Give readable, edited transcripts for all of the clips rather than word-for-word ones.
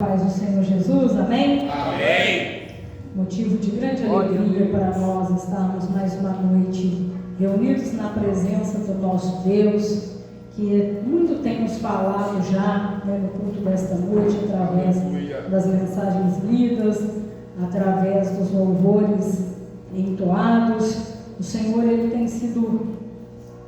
Paz do Senhor Jesus, amém? Amém. Motivo de grande alegria para nós estarmos mais uma noite reunidos na presença do nosso Deus, que muito tem nos falado já, no culto desta noite, através das mensagens lidas, através dos louvores entoados. O Senhor, Ele tem sido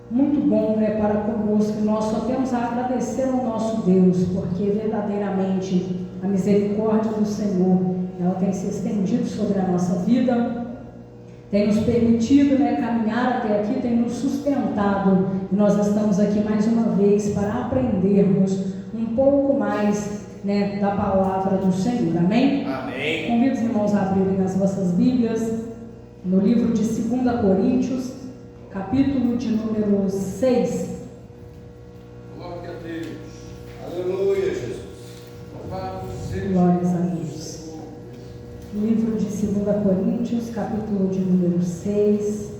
muito bom, para conosco, e nós só temos a agradecer ao nosso Deus, porque verdadeiramente a misericórdia do Senhor, ela tem se estendido sobre a nossa vida, tem nos permitido, caminhar até aqui, tem nos sustentado, e nós estamos aqui mais uma vez para aprendermos um pouco mais, da palavra do Senhor, amém? Amém. Convido os irmãos a abrirem as vossas Bíblias no livro de 2 Coríntios, capítulo de número 6. Glória a Deus. Aleluia, Jesus. Louvado seja. Glórias a Deus. Livro de 2 Coríntios, capítulo de número 6.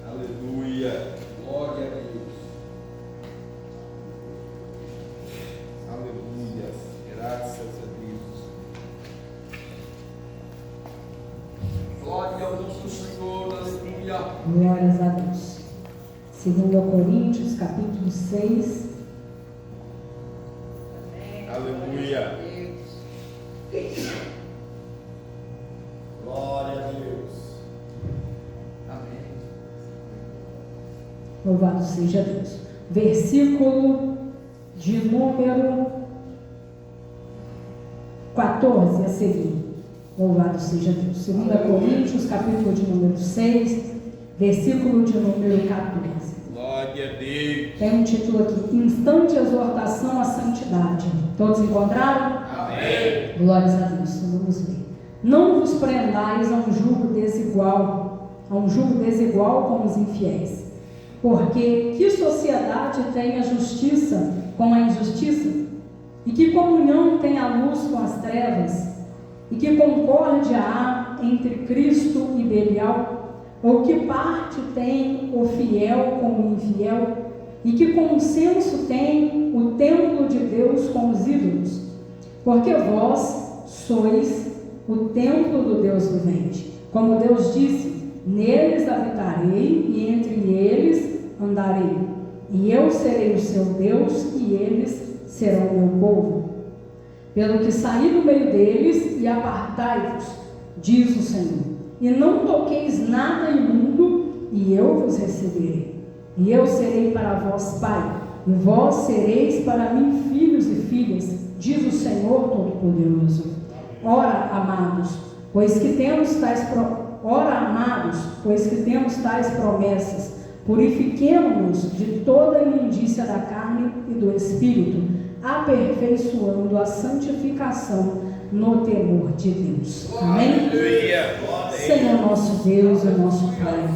Aleluia. Glória a Deus. Aleluia. Graças a Deus. Glória ao nosso Senhor. Aleluia. Glórias a Deus. 2 Coríntios, capítulo 6. Aleluia. Glória a Deus. Amém. Louvado seja Deus. Versículo de número 14 a seguir. Louvado seja Deus. 2 Coríntios, capítulo de número 6, versículo de número 14. Glória a Deus. Tem um título aqui: Instante Exortação à Santidade. Todos encontraram? Amém. Glórias a Deus. Vamos ver. Não vos prendais a um jugo desigual com os infiéis. Porque que sociedade tem a justiça com a injustiça? E que comunhão tem a luz com as trevas? E que concórdia há entre Cristo e Belial? Ou que parte tem o fiel com o infiel? E que consenso tem o templo de Deus com os ídolos? Porque vós sois o templo do Deus vivente. Como Deus disse: neles habitarei e entre eles andarei. E eu serei o seu Deus e eles serão o meu povo. Pelo que saí do meio deles e apartai-vos, diz o Senhor, e não toqueis nada imundo, e eu vos receberei. E eu serei para vós pai, e vós sereis para mim filhos e filhas, diz o Senhor Todo-Poderoso. Ora, amados, pois que temos tais promessas, purifiquemo-nos de toda a imundícia da carne e do espírito, aperfeiçoando a santificação no temor de Deus. Amém? Senhor nosso Deus e nosso Pai,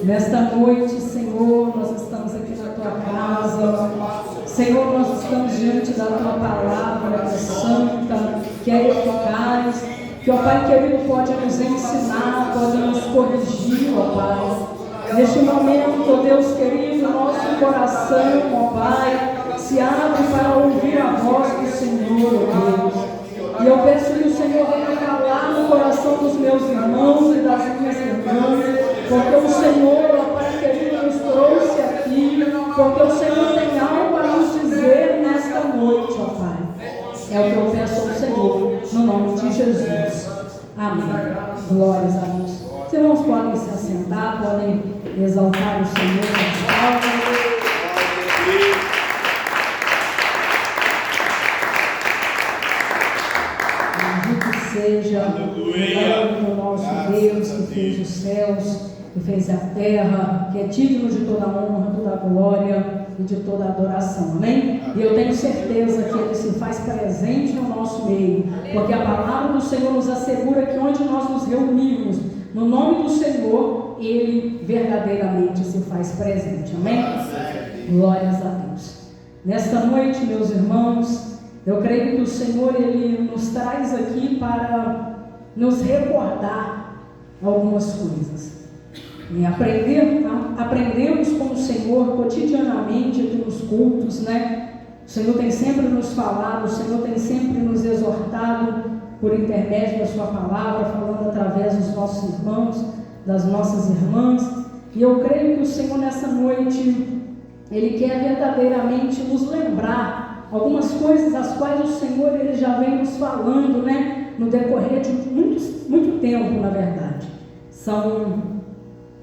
nesta noite, Senhor, nós estamos aqui na Tua casa. Senhor, nós estamos diante da Tua palavra, que é santa, que é eficaz, que, ó Pai querido, pode nos ensinar, pode nos corrigir, ó Pai. Neste momento, ó Deus querido, nosso coração, ó Pai, se abre para ouvir a voz do Senhor, ó Deus. E eu peço que o Senhor venha falar no coração dos meus irmãos e das minhas irmãs, porque o Senhor, ó Pai querido, nos trouxe aqui, porque o Senhor tem algo a nos dizer nesta noite, ó Pai. É o que eu peço ao Senhor, no nome de Jesus. Amém. Glórias a Deus. Os irmãos podem se assentar, podem exaltar o Senhor nas palmas. Seja o nosso Deus que fez os céus, que fez a terra, que é digno de toda a honra, toda a glória e de toda a adoração, amém? E eu tenho certeza que Ele se faz presente no nosso meio, porque a palavra do Senhor nos assegura que onde nós nos reunimos, no nome do Senhor, Ele verdadeiramente se faz presente, amém? Glórias a Deus. Nesta noite, meus irmãos, eu creio que o Senhor, Ele nos traz aqui para nos recordar algumas coisas. E aprendemos com o Senhor cotidianamente aqui nos cultos, Senhor tem sempre nos falado, o Senhor tem sempre nos exortado por intermédio da sua palavra, falando através dos nossos irmãos, das nossas irmãs. E eu creio que o Senhor nessa noite, Ele quer verdadeiramente nos lembrar algumas coisas as quais o Senhor Ele já vem nos falando, né? No decorrer de muito tempo, na verdade. São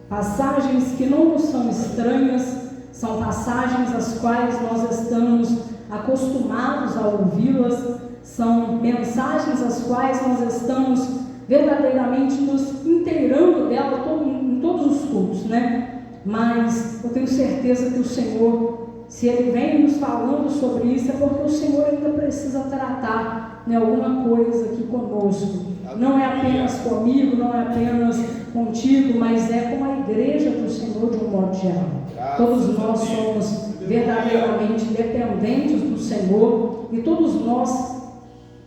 passagens que não nos são estranhas, são passagens as quais nós estamos acostumados a ouvi-las, são mensagens as quais nós estamos verdadeiramente nos inteirando dela em todos os cultos, né? Mas eu tenho certeza que o Senhor, se Ele vem nos falando sobre isso, é porque o Senhor ainda precisa tratar, né, alguma coisa aqui conosco. Não é apenas comigo, não é apenas contigo, mas é com a igreja do Senhor de um modo geral. Todos nós somos verdadeiramente dependentes do Senhor e todos nós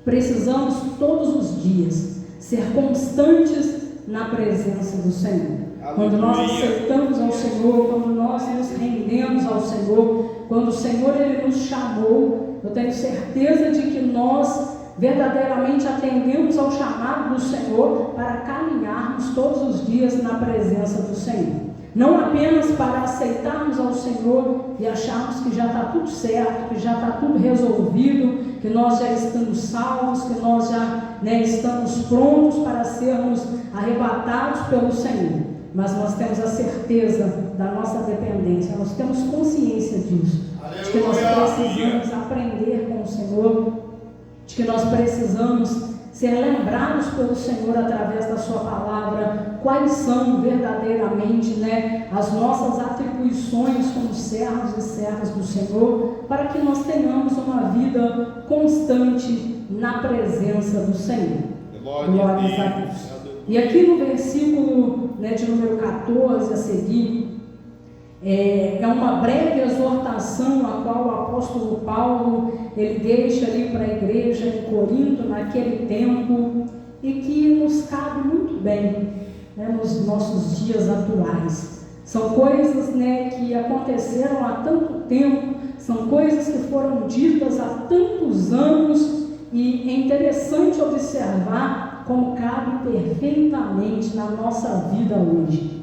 precisamos todos os dias ser constantes na presença do Senhor. Quando nós aceitamos ao Senhor, quando nós nos rendemos ao Senhor, quando o Senhor Ele nos chamou, eu tenho certeza de que nós verdadeiramente atendemos ao chamado do Senhor para caminharmos todos os dias na presença do Senhor. Não apenas para aceitarmos ao Senhor e acharmos que já está tudo certo, que já está tudo resolvido, que nós já estamos salvos, que nós já estamos prontos para sermos arrebatados pelo Senhor. Mas nós temos a certeza da nossa dependência, nós temos consciência disso, de que nós precisamos aprender com o Senhor, de que nós precisamos ser lembrados pelo Senhor através da sua palavra, quais são verdadeiramente as nossas atribuições como servos e servas do Senhor, para que nós tenhamos uma vida constante na presença do Senhor. Glórias a Deus. E aqui no versículo de número 14 a seguir, é uma breve exortação a qual o apóstolo Paulo ele deixa ali para a igreja em Corinto naquele tempo e que nos cabe muito bem nos nossos dias atuais. São coisas que aconteceram há tanto tempo, são coisas que foram ditas há tantos anos e é interessante observar como cabe perfeitamente na nossa vida hoje,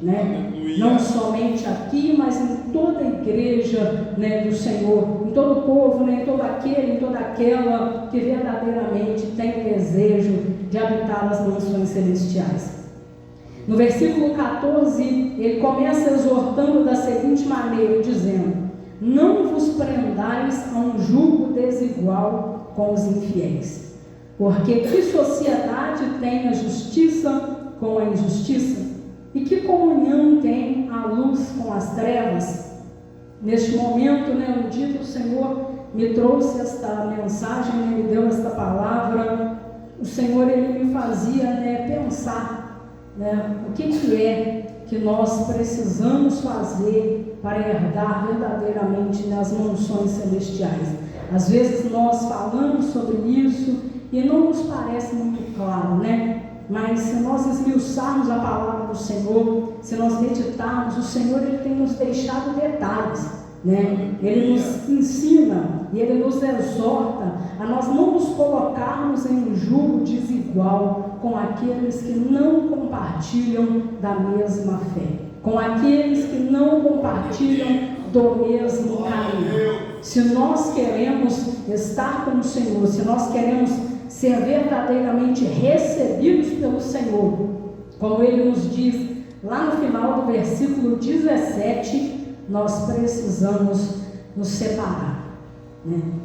Não somente aqui, mas em toda a igreja do Senhor, em todo o povo, em todo aquele, em toda aquela que verdadeiramente tem desejo de habitar as mansões celestiais. No versículo 14, ele começa exortando da seguinte maneira, dizendo: não vos prendais a um jugo desigual com os infiéis. Porque que sociedade tem a justiça com a injustiça? E que comunhão tem a luz com as trevas? Neste momento, no dia que o Senhor me trouxe esta mensagem, me deu esta palavra, o Senhor ele me fazia pensar o que é que nós precisamos fazer para herdar verdadeiramente nas mansões celestiais. Às vezes nós falamos sobre isso e não nos parece muito claro, Mas se nós esmiuçarmos a palavra do Senhor, se nós meditarmos, o Senhor ele tem nos deixado detalhes, Ele nos ensina e Ele nos exorta a nós não nos colocarmos em um jugo desigual com aqueles que não compartilham da mesma fé, com aqueles que não compartilham do mesmo caminho. Se nós queremos estar com o Senhor, se nós queremos ser verdadeiramente recebidos pelo Senhor, como Ele nos diz lá no final do versículo 17, nós precisamos nos separar,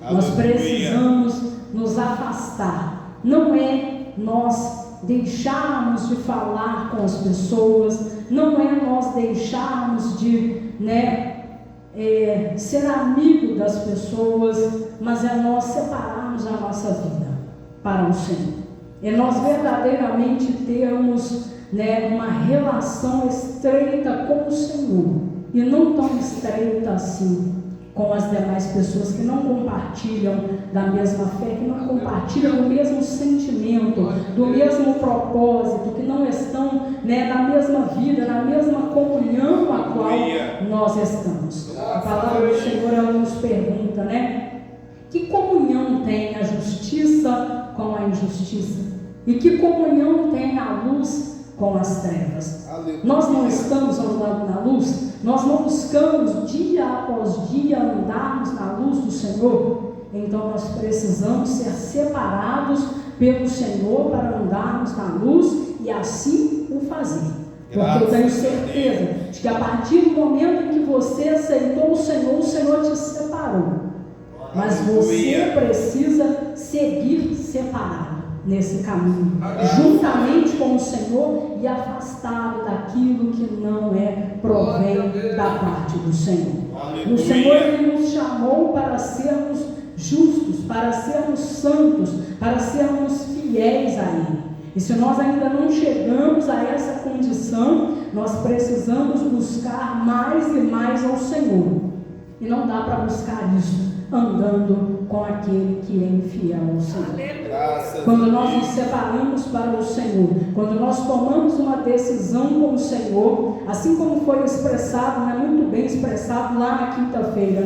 Nós precisamos nos afastar. Não é nós deixarmos de falar com as pessoas, não é nós deixarmos de ser amigo das pessoas, mas é nós separarmos a nossa vida para o Senhor. É nós verdadeiramente termos uma relação estreita com o Senhor e não tão estreita assim com as demais pessoas que não compartilham da mesma fé, que não compartilham do mesmo sentimento, do mesmo propósito, que não estão na mesma vida, na mesma comunhão a qual nós estamos. A palavra do Senhor ela nos pergunta, Que comunhão tem a justiça com a injustiça? E que comunhão tem a luz com as trevas? Aleluia. Nós não estamos andando na luz? Nós não buscamos dia após dia andarmos na luz do Senhor? Então nós precisamos ser separados pelo Senhor para andarmos na luz e assim o fazer. Porque eu tenho certeza de que a partir do momento em que você aceitou o Senhor te separou. Mas você precisa seguir separado nesse caminho, juntamente com o Senhor e afastado daquilo que não provém da parte do Senhor. O Senhor Ele nos chamou para sermos justos, para sermos santos, para sermos fiéis a Ele. E se nós ainda não chegamos a essa condição, nós precisamos buscar mais e mais ao Senhor. E não dá para buscar isso andando com aquele que é infiel ao Senhor. Quando nós nos separamos para o Senhor, quando nós tomamos uma decisão com o Senhor, assim como foi expressado, muito bem expressado lá na quinta-feira,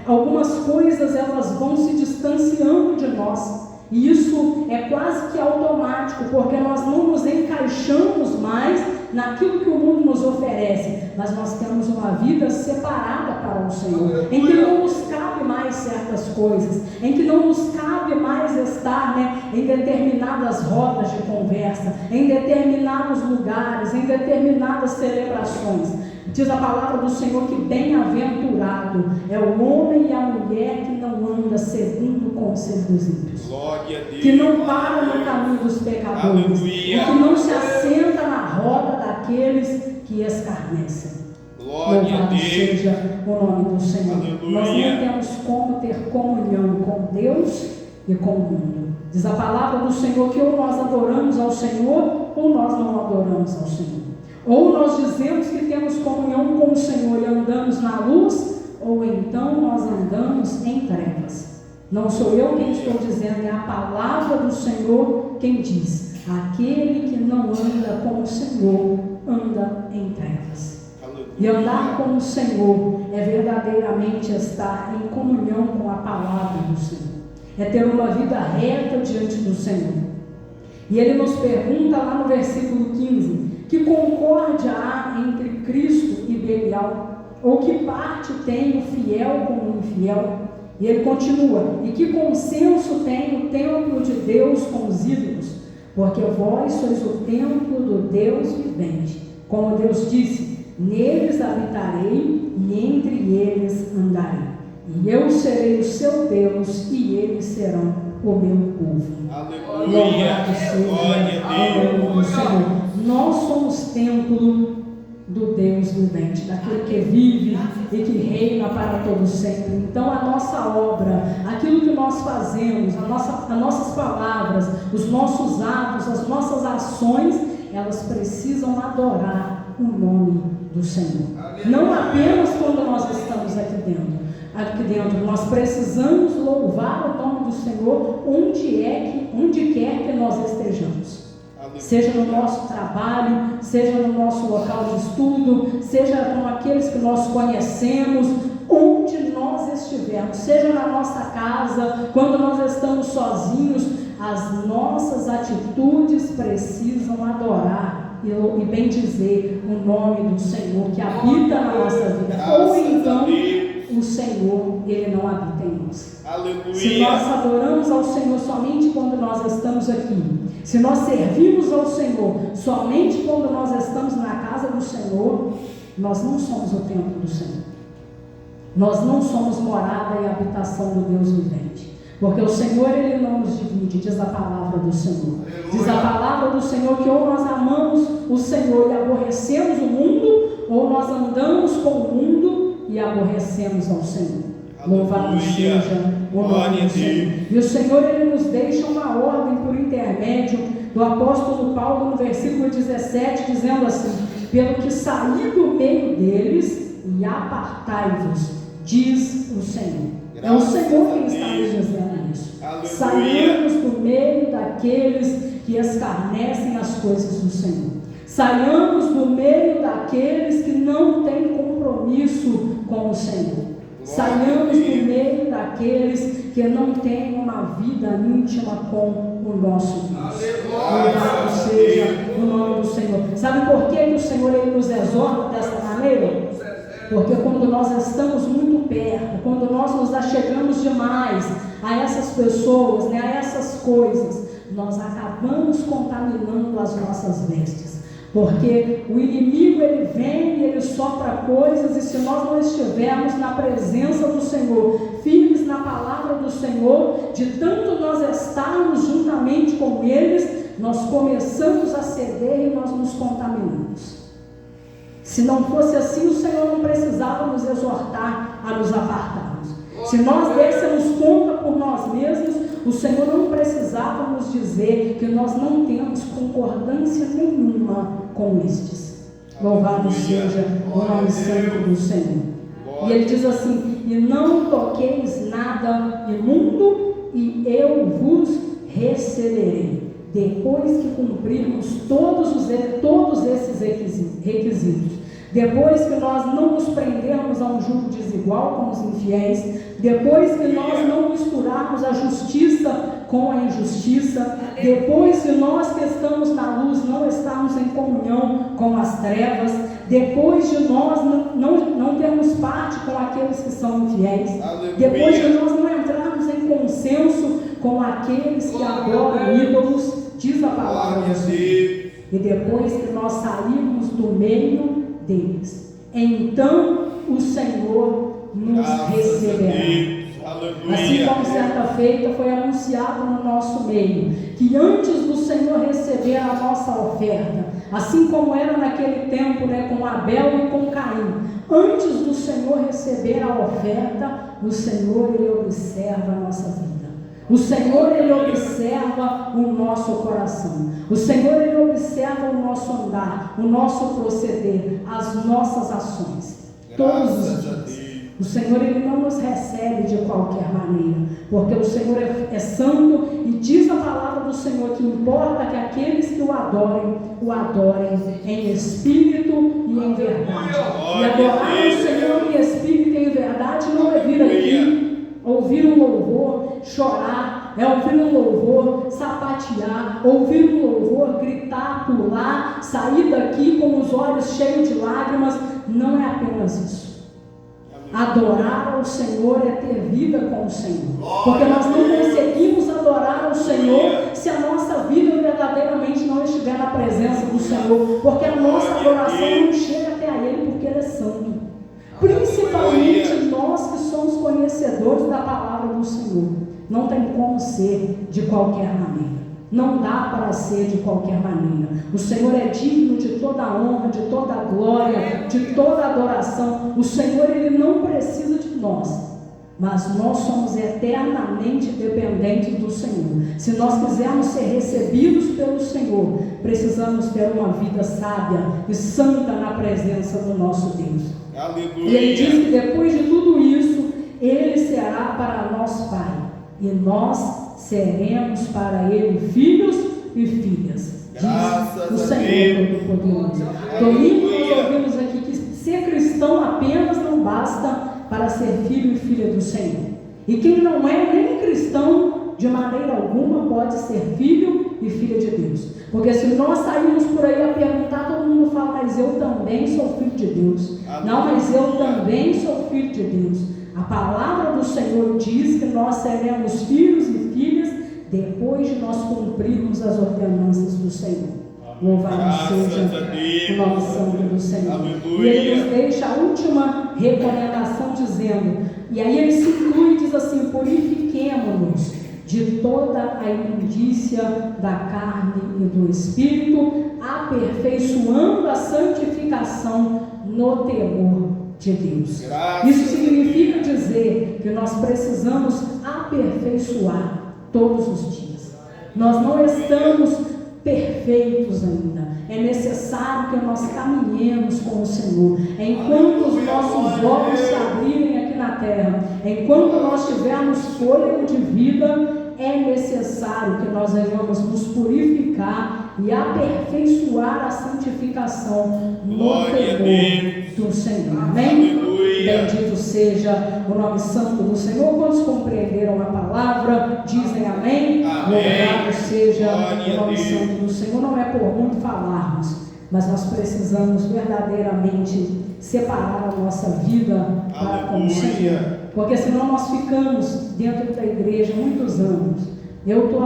algumas coisas elas vão se distanciando de nós. E isso é quase que automático, porque nós não nos encaixamos mais naquilo que o mundo nos oferece, mas nós temos uma vida separada para o Senhor, em que não nos cabe mais certas coisas, em que não nos cabe mais estar em determinadas rodas de conversa, em determinados lugares, em determinadas celebrações. Diz a palavra do Senhor que bem-aventurado é o homem e a mulher que não anda segundo o conselho dos ímpios, que não para no caminho dos pecadores, e que não se assenta na roda daqueles que escarnecem. Louvado seja o nome do Senhor. Nós não temos como ter comunhão com Deus e com o mundo. Diz a palavra do Senhor que ou nós adoramos ao Senhor ou nós não adoramos ao Senhor. Ou nós dizemos que temos comunhão com o Senhor e andamos na luz, ou então nós andamos em trevas. Não sou eu quem estou dizendo, é a palavra do Senhor quem diz: aquele que não anda com o Senhor anda em trevas. E andar com o Senhor é verdadeiramente estar em comunhão com a palavra do Senhor, é ter uma vida reta diante do Senhor. E ele nos pergunta lá no versículo 15: que concórdia há entre Cristo e Belial? Ou que parte tem o fiel com o infiel? E ele continua: e que consenso tem o templo de Deus com os ídolos? Porque vós sois o templo do Deus vivente. Como Deus disse: neles habitarei e entre eles andarei. E eu serei o seu Deus e eles serão o meu povo. Louvado seja o nome do Senhor. Nós somos templo do Deus vivente, daquele que vive e que reina para todo sempre. Então a nossa obra, aquilo que nós fazemos, as nossas palavras, os nossos atos, as nossas ações, elas precisam adorar o nome do Senhor. Não apenas quando nós estamos aqui dentro, nós precisamos louvar o nome do Senhor onde quer que nós estejamos. Seja no nosso trabalho, seja no nosso local de estudo, seja com aqueles que nós conhecemos, onde nós estivermos, seja na nossa casa, quando nós estamos sozinhos, as nossas atitudes precisam adorar e bendizer o nome do Senhor que habita na nossa vida. Ou então o Senhor, Ele não habita em nós. Aleluia. Se nós adoramos ao Senhor somente quando nós estamos aqui, se nós servimos ao Senhor somente quando nós estamos na casa do Senhor, nós não somos o templo do Senhor. Nós não somos morada e habitação do Deus vivente. Porque o Senhor, Ele não nos divide, diz a palavra do Senhor. Diz a palavra do Senhor que ou nós amamos o Senhor e aborrecemos o mundo, ou nós andamos com o mundo e aborrecemos ao Senhor. Louvado seja o nome do Senhor. E o Senhor, Ele nos deixa uma ordem por intermédio do apóstolo Paulo no versículo 17, dizendo assim: pelo que saí do meio deles e apartai-vos, diz o Senhor. É o Senhor quem está nos dizendo isso. Saiamos do meio daqueles que escarnecem as coisas do Senhor. Saiamos do meio daqueles que não têm compromisso com o Senhor. Saiamos do meio daqueles que não têm uma vida íntima com o nosso Deus. Louvado seja o nome do Senhor. Sabe por que o Senhor ele nos exorta dessa maneira? Porque quando nós estamos muito perto, quando nós nos achegamos demais a essas pessoas, né, a essas coisas, nós acabamos contaminando as nossas vestes. Porque o inimigo ele vem e ele sopra coisas, e se nós não estivermos na presença do Senhor, firmes na palavra do Senhor, de tanto nós estarmos juntamente com eles, nós começamos a ceder e nós nos contaminamos. Se não fosse assim, o Senhor não precisava nos exortar a nos apartarmos. Se nós dessemos conta por nós mesmos, o Senhor não precisava nos dizer que nós não temos concordância nenhuma com estes. Louvado seja o nome santo do Senhor. E ele diz assim: e não toqueis nada imundo, e eu vos receberei. Depois que cumprirmos todos esses requisitos, depois que nós não nos prendermos a um jugo desigual com os infiéis, depois que nós não misturarmos a justiça com a injustiça, depois que nós que estamos na luz não estarmos em comunhão com as trevas, depois de nós não termos parte com aqueles que são infiéis, depois de nós não entrarmos em consenso com aqueles que adoram ídolos, diz a palavra do Senhor, e depois que nós sairmos do meio deles, então o Senhor nos receberá. Assim como certa feita foi anunciado no nosso meio, que antes do Senhor receber a nossa oferta, assim como era naquele tempo, né, com Abel e com Caim, antes do Senhor receber a oferta, o Senhor ele observa a nossa vida. O Senhor ele observa o nosso coração. O Senhor ele observa o nosso andar, o nosso proceder, as nossas ações. Todos os dias. O Senhor ele não nos recebe de qualquer maneira, porque o Senhor é santo, e diz a palavra do Senhor que importa que aqueles que o adorem em espírito e em verdade. E adorar o Senhor em espírito e em verdade não é vir aqui, ouvir um louvor, chorar, é ouvir um louvor, sapatear, ouvir um louvor, gritar, pular, sair daqui com os olhos cheios de lágrimas. Não é apenas isso. Adorar ao Senhor é ter vida com o Senhor, porque nós não conseguimos adorar ao Senhor se a nossa vida verdadeiramente não estiver na presença do Senhor, porque a nossa adoração não chega até a Ele, porque Ele é santo. Principalmente nós que somos conhecedores da palavra do Senhor, não tem como ser de qualquer maneira. Não dá para ser de qualquer maneira. O Senhor é digno de toda a honra, de toda a glória, de toda a adoração. O Senhor ele não precisa de nós, mas nós somos eternamente dependentes do Senhor. Se nós quisermos ser recebidos pelo Senhor, precisamos ter uma vida sábia e santa na presença do nosso Deus. Aleluia. E ele diz que depois de tudo isso, Ele será para nós Pai, e nós seremos para Ele filhos e filhas. Diz o Senhor Todo-Poderoso. Domingo nós ouvimos aqui que ser cristão apenas não basta para ser filho e filha do Senhor. E quem não é nem cristão, de maneira alguma, pode ser filho e filha de Deus. Porque se nós sairmos por aí a perguntar, todo mundo fala: mas eu também sou filho de Deus. Não, mas eu também sou filho de Deus. A palavra do Senhor diz que nós seremos filhos e filhas depois de nós cumprirmos as ordenanças do Senhor. Louvado seja o nome santo do Senhor. Aleluia. E ele nos deixa a última recomendação dizendo, e aí ele se inclui e diz assim: purifiquemo-nos de toda a imundícia da carne e do espírito, aperfeiçoando a santificação no temor de Deus. Isso significa dizer que nós precisamos aperfeiçoar todos os dias. Nós não estamos perfeitos ainda. É necessário que nós caminhemos com o Senhor. Enquanto os nossos olhos se abrirem aqui na terra, enquanto nós tivermos fôlego de vida, é necessário que nós venhamos nos purificar e aperfeiçoar a santificação no temor do Senhor. Amém? Aleluia. Bendito seja o nome santo do Senhor. Quantos compreenderam a palavra, dizem amém? Amém. Louvado seja Glória o nome a Deus. santo do Senhor. Não é por muito falarmos, mas nós precisamos verdadeiramente separar a nossa vida para com o Senhor. Aleluia. Porque senão nós ficamos dentro da igreja muitos anos. Eu estou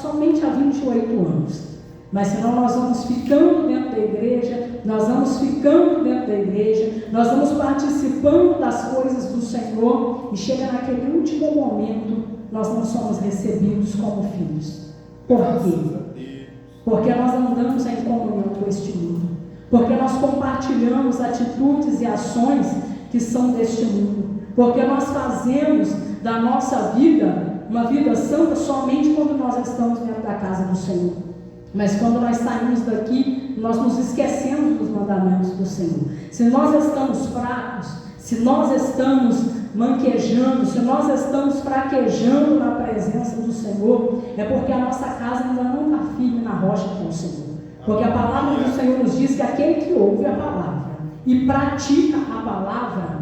somente há 28 anos. Mas senão nós vamos ficando dentro da igreja, nós vamos ficando dentro da igreja, nós vamos participando das coisas do Senhor e chega naquele último momento, nós não somos recebidos como filhos. Por quê? Porque nós andamos em comunhão com este mundo. Porque nós compartilhamos atitudes e ações que são deste mundo. Porque nós fazemos da nossa vida uma vida santa somente quando nós estamos dentro da casa do Senhor. Mas quando nós saímos daqui, nós nos esquecemos dos mandamentos do Senhor. Se nós estamos fracos, se nós estamos manquejando, se nós estamos fraquejando na presença do Senhor, é porque a nossa casa ainda não está firme na rocha com o Senhor. Porque a palavra do Senhor nos diz que aquele que ouve a palavra e pratica a palavra,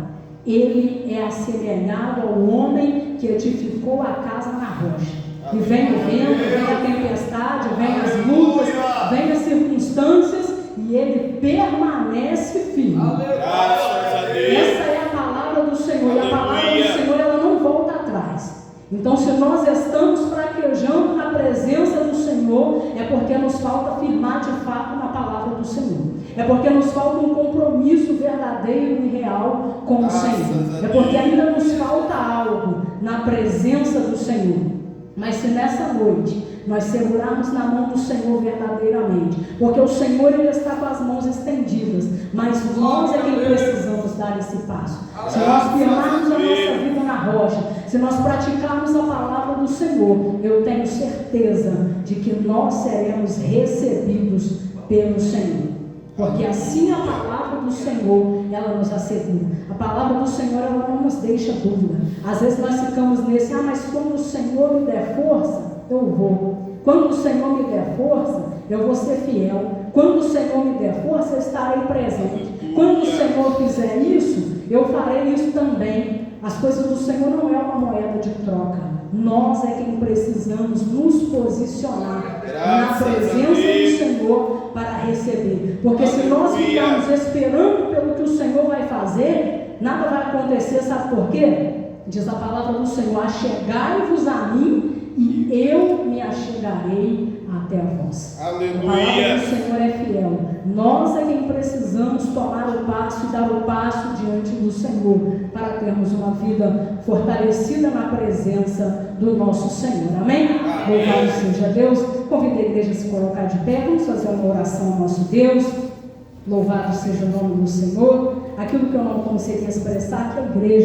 ele é assemelhado ao homem que edificou a casa na rocha. E vem o vento, vem a tempestade, vem as lutas, vem as circunstâncias, e ele permanece firme. Graças a Deus. Essa é a palavra do Senhor, e a palavra do Senhor ela não volta atrás. Então, se nós estamos fraquejando na presença do Senhor, é porque nos falta firmar de fato na palavra do Senhor. É porque nos falta um compromisso verdadeiro e real com o Senhor. É porque ainda nos falta algo na presença do Senhor. Mas se nessa noite nós segurarmos na mão do Senhor verdadeiramente, porque o Senhor ele está com as mãos estendidas, mas nós é quem precisamos dar esse passo. Se nós firmarmos a nossa vida na rocha, se nós praticarmos a palavra do Senhor, eu tenho certeza de que nós seremos recebidos pelo Senhor. Porque assim a palavra do Senhor, ela nos assegura. A palavra do Senhor, ela não nos deixa dúvida. Às vezes nós ficamos nesse, mas quando o Senhor me der força, eu vou. Quando o Senhor me der força, eu vou ser fiel. Quando o Senhor me der força, eu estarei presente. Quando o Senhor fizer isso, eu farei isso também. As coisas do Senhor não é uma moeda de troca. Nós é quem precisamos nos posicionar na presença do Senhor para receber. Porque se nós ficarmos esperando pelo que o Senhor vai fazer, nada vai acontecer, sabe por quê? Diz a palavra do Senhor: achegai-vos a mim e eu me achegarei até vós. Aleluia. A palavra do Senhor é fiel. Nós é quem precisamos tomar o passo e dar o passo diante do Senhor para termos uma vida fortalecida na presença do nosso Senhor. Amém? Louvado seja Deus. Convido a igreja a se colocar de pé. Vamos fazer uma oração ao nosso Deus. Louvado seja o nome do Senhor. Aquilo que eu não consegui expressar, que a igreja